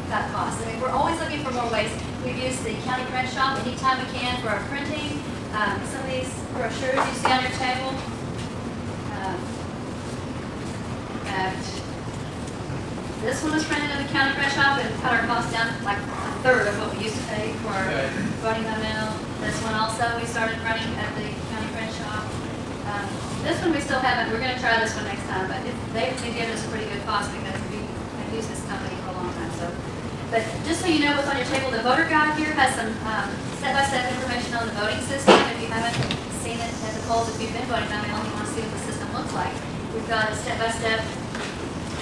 cut costs. I mean, we're always looking for more ways. We've used the county print shop anytime we can for our printing. Some of these brochures you see on your table. This one was printed in the county print shop and cut our costs down like a third of what we used to pay for voting by mail. This one also we started running at the county print shop. This one we still haven't. We're going to try this one next time, but they've given us a pretty good cost because we have used this company for a long time. So, but just so you know what's on your table, the voter guide here has some step-by-step information on the voting system. If you haven't seen it at the polls, if you've been voting by mail, you want to see what the system looks like. We've got a step-by-step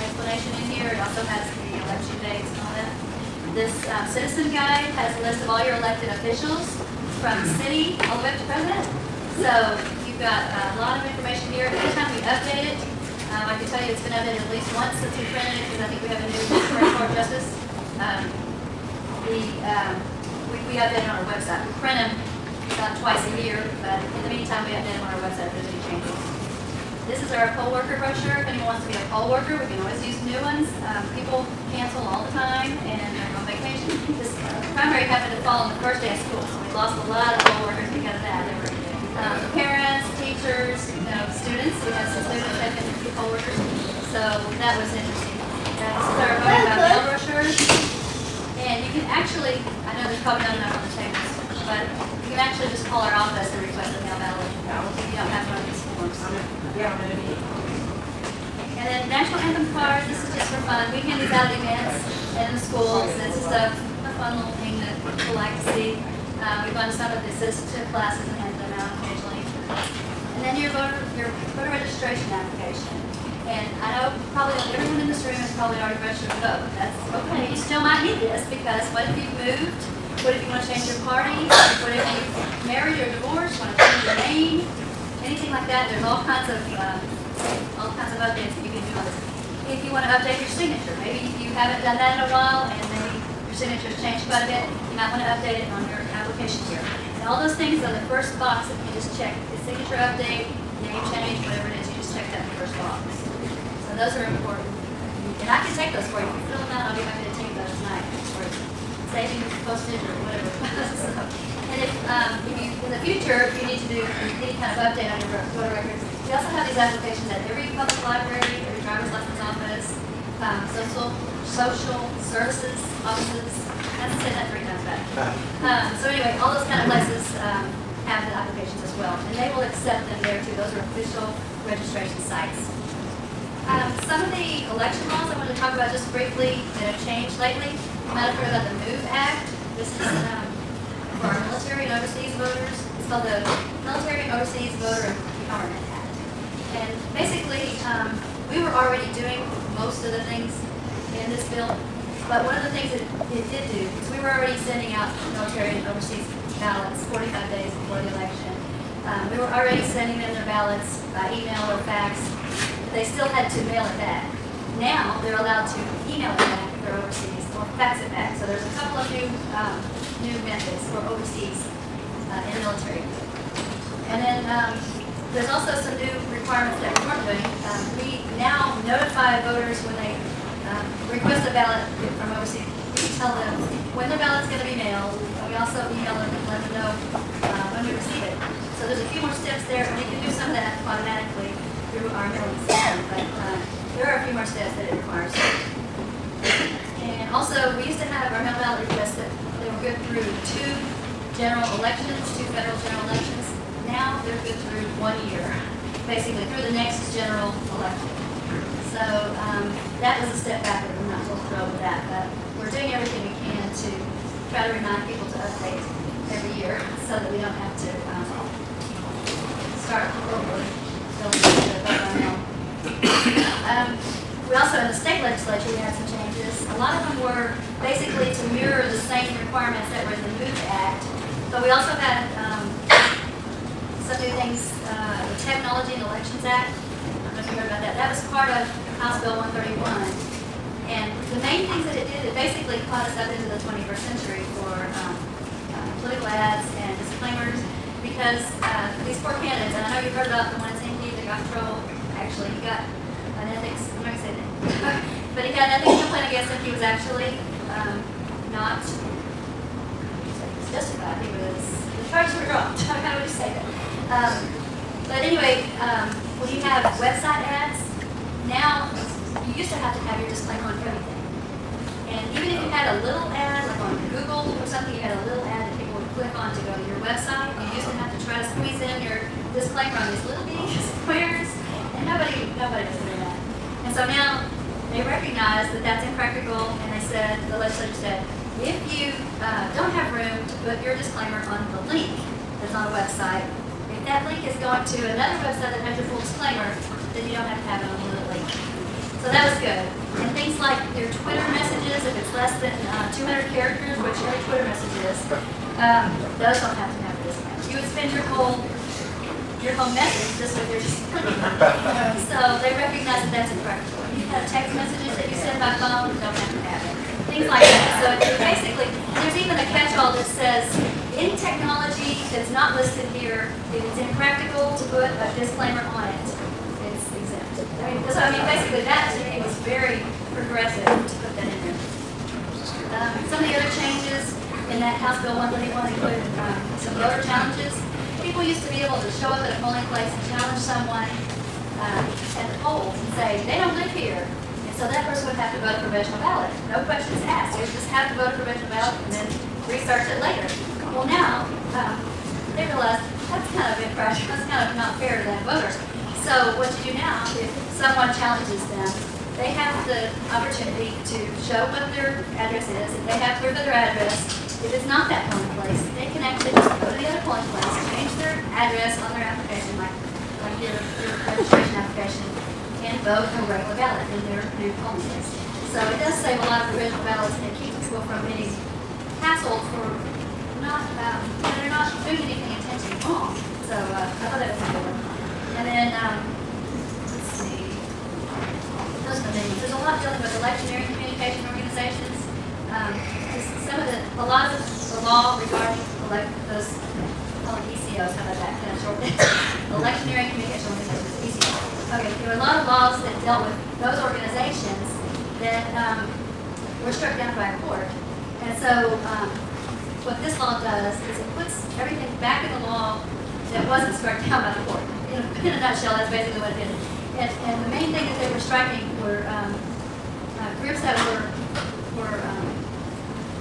explanation in here. It also has the election dates and all that. This citizen guide has a list of all your elected officials from city all the way up to president. So you've got a lot of information here. Anytime we update it, I can tell you it's been updated at least once since we printed it because I think we have a new Supreme Court justice. We update it on our website. We print them about twice a year, but in the meantime, we update them on our website if there's any changes. This is our poll worker brochure. If anyone wants to be a poll worker, we can always use new ones. People cancel all the time and they're on vacation. This primary happened to fall on the first day of school, so we lost a lot of poll workers because of that. They were parents, teachers, students. We had some students that have been poll workers, so that was interesting. This is our voting by mail brochure, and you can actually, I know there's probably not enough on the tables, but you can actually just call our office and request a mail ballot. You don't have to run these forms. And then national anthem cards, this is just for fun. We hand these out at events and in the schools. It's just a fun little thing that people like to see. We run some of the citizenship classes and hand them out occasionally. And then your voter registration application. And I know probably everyone in this room has probably already registered to vote. That's okay. You still might need this because what if you've moved? What if you want to change your party? What if you've married or divorced? Want to change your name? Anything like that, there's all kinds of updates that you can do on this. If you want to update your signature, maybe you haven't done that in a while and maybe your signature's changed quite a bit, you might want to update it on your application here. And all those things are the first box that you just check. The signature update, name change, whatever it is, you just check that in the first box. So those are important. And I can take those for you. If you fill them out, I'll be happy to take those tonight for saving postage or whatever. So, and if you, in the future, if you need to do any kind of update on your voter records, we also have these applications at every public library, every driver's license office, social services offices. I have to say that 3 times back. So anyway, all those kind of places have the applications as well, and they will accept them there too. Those are official registration sites. Some of the election laws I wanted to talk about just briefly that have changed lately. You might have heard about the MOVE Act. This is for our military and overseas voters. It's called the Military and Overseas Voter Empowerment Act. And basically, we were already doing most of the things in this bill, but one of the things that it did do is we were already sending out military and overseas ballots 45 days before the election. We were already sending them their ballots by email or fax. They still had to mail it back. Now they're allowed to email it back if they're overseas or fax it back. So there's a couple of new methods for overseas in the military. And then there's also some new requirements that we weren't doing. We now notify voters when they request a ballot from overseas. We tell them when their ballot's going to be mailed. We also email them and let them know when we receive it. So there's a few more steps there, and we can do some of that automatically through our mailing system. But there are a few more steps that it requires. And also, we used to have our mail ballot requests that they were good through 2 general elections, 2 federal general elections. Now they're good through 1 year, basically through the next general election. So that was a step backward. We're not supposed to go with that, but we're doing everything we can to try to remind people to update every year so that we don't have to start over filling the vote by mail. We also, in the state legislature, we had some changes. A lot of them were basically to mirror the same requirements that were in the MOVE Act, but we also had some new things, the Technology and Elections Act. I don't know if you heard about that. That was part of House Bill 131. And the main things that it did, it basically caught us up into the 21st century for political ads and disclaimers because these poor candidates, and I know you've heard about the one in St. Pete that got in trouble. Actually, he got an ethics, I'm not going to say that, but he got an ethics complaint against him. He was actually not justified. The charges were dropped. How would you say that? But anyway, when you have website ads, now you used to have your disclaimer on everything. And even if you had a little ad, like on Google or something, you had a little ad that people would click on to go to your website, you used to have to try to squeeze in your disclaimer on these little bitty squares, and nobody was doing that. And so now they recognize that that's impractical, and the legislature said, if you don't have room to put your disclaimer on the link that's on a website, if that link is going to another website that has your full disclaimer, then you don't have to have it on the little link. So that was good. And things like your Twitter messages, if it's less than 200 characters, which every Twitter message is, those don't have to have a disclaimer. You would spend your whole message just with your disclaimer. So they recognize that that's impractical. You have text messages that you send by phone, don't have to have it. Things like that. So basically, there's even a catch-all that says, any technology that's not listed here, if it's impractical to put a disclaimer on it, it's exempt. Basically that to me was very progressive to put that in there. Some of the other changes in that House Bill 131 include some voter challenges. People used to be able to show up at a polling place and challenge someone at the polls and say, they don't live here. And so that person would have to vote a provisional ballot. No questions asked. You just have to vote a provisional ballot and then research it later. Well, now, they realize that's kind of impractical. That's kind of not fair to that voter. So what you do now, if someone challenges them, they have the opportunity to show what their address is. If they have proof of their address, if it's not that polling place, they can actually just go to the other polling place, change their address on their application, like your registration application, and vote a regular ballot in their new polling place. So it does save a lot of provisional ballots and keeps people from being hassled for they're not doing anything intentionally wrong. So I thought that was a good one. And then, let's see, those are the things. There's a lot dealing with electioneering communication organizations. A lot of the law regarding those ECOs, how about that kind of short? Electioneering communication organizations, ECOs. Okay, there were a lot of laws that dealt with those organizations that were struck down by a court. And so, what this law does is it puts everything back in the law that wasn't struck down by the court. In a nutshell, that's basically what it is. And the main thing that they were striking were groups that were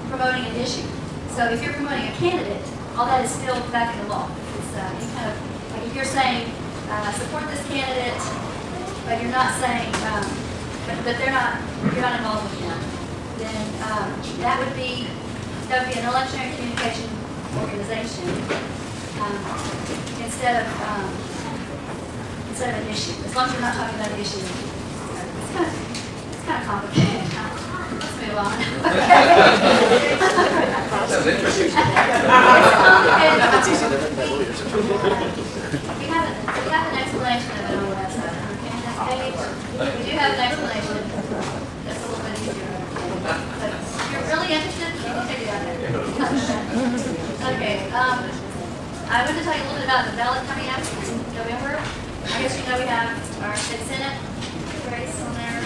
promoting an issue. So if you're promoting a candidate, all that is still back in the law. It's you kind of, like if you're saying, support this candidate, but you're not saying, but you're not involved with them, then that would be an electioneering communication organization instead of an issue. As long as you're not talking about an issue, it's kind of complicated. Let's move on. Sounds interesting. It's complicated. We have an explanation of it on the website. We do have an explanation. That's a little bit easier. But if you're really interested, you can take it out there. Okay. I want to tell you a little bit about the ballot coming up in November. I guess you know we have our state senate race on there. We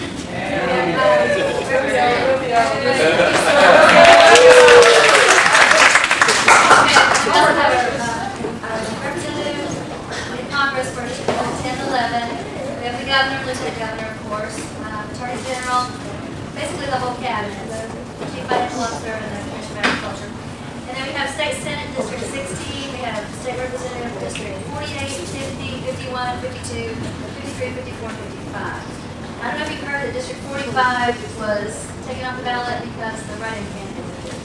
also have our representative in Congress for 10 and 11. We have the governor, lieutenant governor, of course, attorney general, basically the whole cabinet, the chief financial officer, and the commissioner of agriculture. And then we have state senate district 16. We have state representative district 48, 50, 51, 52, 53, 54, and 55. I don't know if you've heard that District 45 was taken off the ballot because the writing candidate did.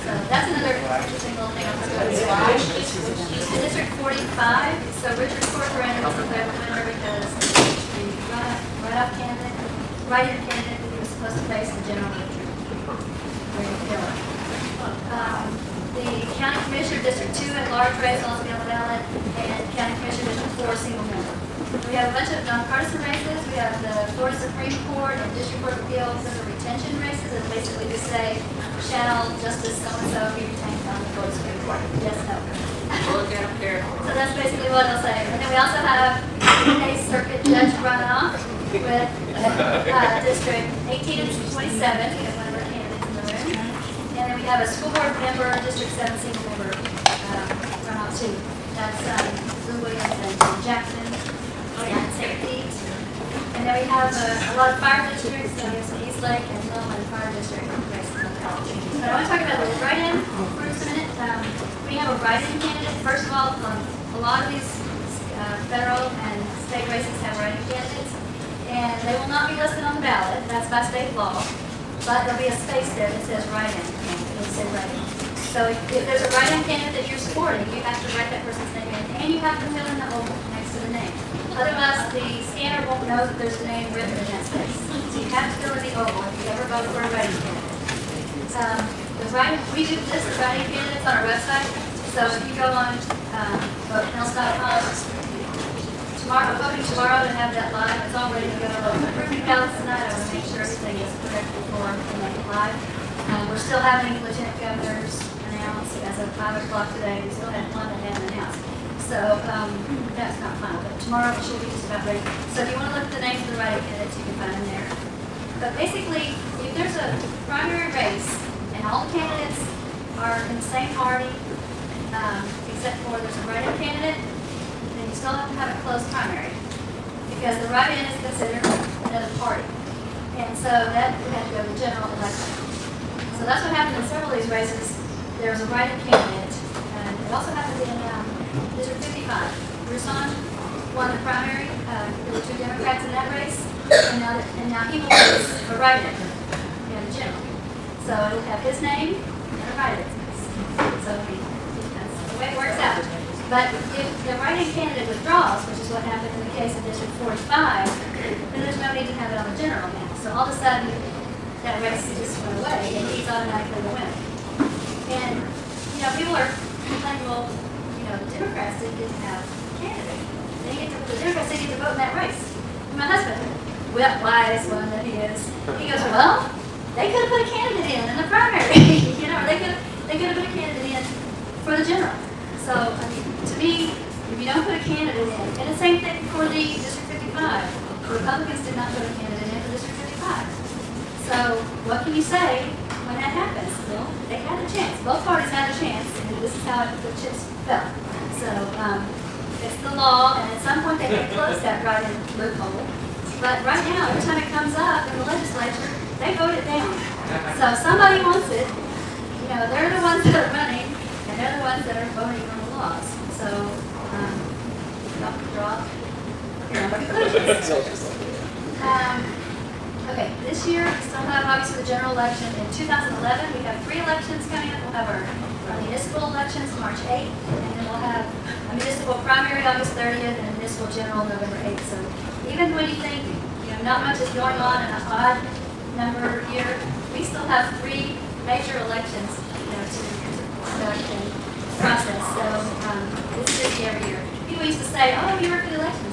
So that's another interesting little thing I'll talk about. In District 45, so Richard Corcoran was declared the winner because the write-off candidate, write-in candidate that he was supposed to face the general election. The County Commissioner District 2 at large race will also be on the ballot, and County Commissioner District 4 single member. We have a bunch of nonpartisan races. We have the Florida Supreme Court and District Court of Appeals. Those are retention races, and basically just say, shall Justice so-and-so be retained on the Florida Supreme Court? Yes, no. Look at them there. So that's basically what they'll say. And then we also have a circuit judge runoff with District 18 and 27. We have one of our candidates in the room. And then we have a school board member, District 7 single member, runoff too. That's Lou Williams and Jackson, and St. Pete. And then we have a lot of fire districts, so we have some East Lake and Lillman Fire District races on the ballot. But I want to talk about the write-in for just a minute. We have a write-in candidate. First of all, a lot of these federal and state races have write-in candidates, and they will not be listed on the ballot. That's by state law. But there'll be a space there that says write-in. It'll say write-in. So if there's a write-in candidate that you're supporting, you have to write that person's name in, and you have to fill in the oval next to the name. Otherwise, the scanner won't know that there's a name written in that space. So you have to fill in the oval if you ever vote for a write-in candidate. We do list the write-in candidates on our website. So if you go on votepinellas.com, voting tomorrow to have that live, it's all ready to go. Approving ballots tonight, I want to make sure everything is correct before we make it live. We're still having lieutenant governors announced as of 5 o'clock today. We still have one that hadn't announced. So that's not final, but tomorrow it should be just about ready. So if you want to look at the names of the write-in candidates, you can find them there. But basically, if there's a primary race and all the candidates are in the same party, except for there's a write-in candidate, then you still have to have a closed primary because the write-in is considered another party. And so that would have to go to the general election. So that's what happened in several of these races. There was a write-in candidate, and it also happened in District 55. Rusan won the primary. There were 2 Democrats in that race, and now he will lose a write-in in the general. So it'll have his name and a write-in. So that's the way it works out. But if the write-in candidate withdraws, which is what happened in the case of District 45, then there's no need to have it on the general now. So all of a sudden, that race just went away, and he's automatically the winner. And, people are complaining, well, the Democrats didn't have a candidate. The Democrats didn't get to vote in that race. And my husband, wise one that he is, he goes, well, they could have put a candidate in the primary, or they could have put a candidate in for the general. So, to me, if you don't put a candidate in, and the same thing for the District 55, the Republicans did not put a candidate in for District 55. So, what can you say when that happens? Well, they had a chance. Both parties had a chance, and this is how the chips fell. So, it's the law, and at some point they may close that write-in loophole. But right now, every time it comes up in the legislature, they vote it down. So, if somebody wants it, they're the ones that are running, and they're the ones that are voting on the laws. So, don't draw your own conclusions. Okay, this year we still have obviously the general election. In 2011, we have 3 elections coming up. We'll have our municipal elections March 8th, and then we'll have a municipal primary August 30th and a municipal general November 8th. So even when you think not much is going on in an odd number year, we still have 3 major elections to conduct and process. So it's busy every year. People used to say, "Oh, you work for the elections."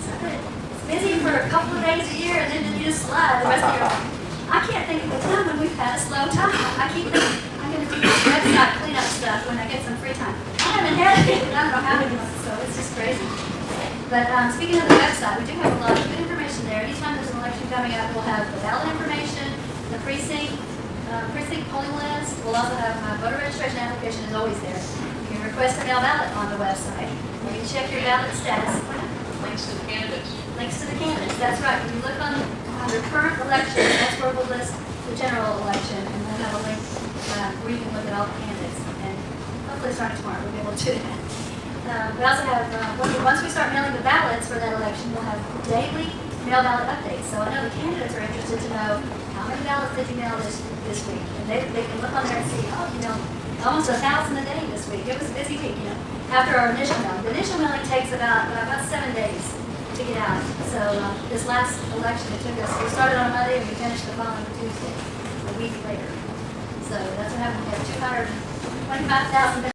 It's busy for a couple of days a year, and then you just slide the rest of your life. I can't think of a time when we've had a slow time. I keep thinking, I'm going to do this website cleanup stuff when I get some free time. I haven't had it, and I don't know how many months, so it's just crazy. But speaking of the website, we do have a lot of good information there. Anytime there's an election coming up, we'll have the ballot information, the precinct polling list. We'll also have my voter registration application is always there. You can request a mail ballot on the website. You can check your ballot status. Links to the candidates. Links to the candidates, that's right. When you look on under current elections, that's where we'll list the general election, and we'll have a link where you can look at all the candidates. And hopefully starting tomorrow, we'll be able to do that. We also have, once we start mailing the ballots for that election, we'll have daily mail ballot updates. So I know the candidates are interested to know how many ballots did you mail this week. And they can look on there and see, almost 1,000 a day this week. It was a busy week, after our initial mailing. The initial mailing takes about 7 days to get out. So this last election, we started on Monday and we finished the following Tuesday, a week later. So that's what happened. We have 225,000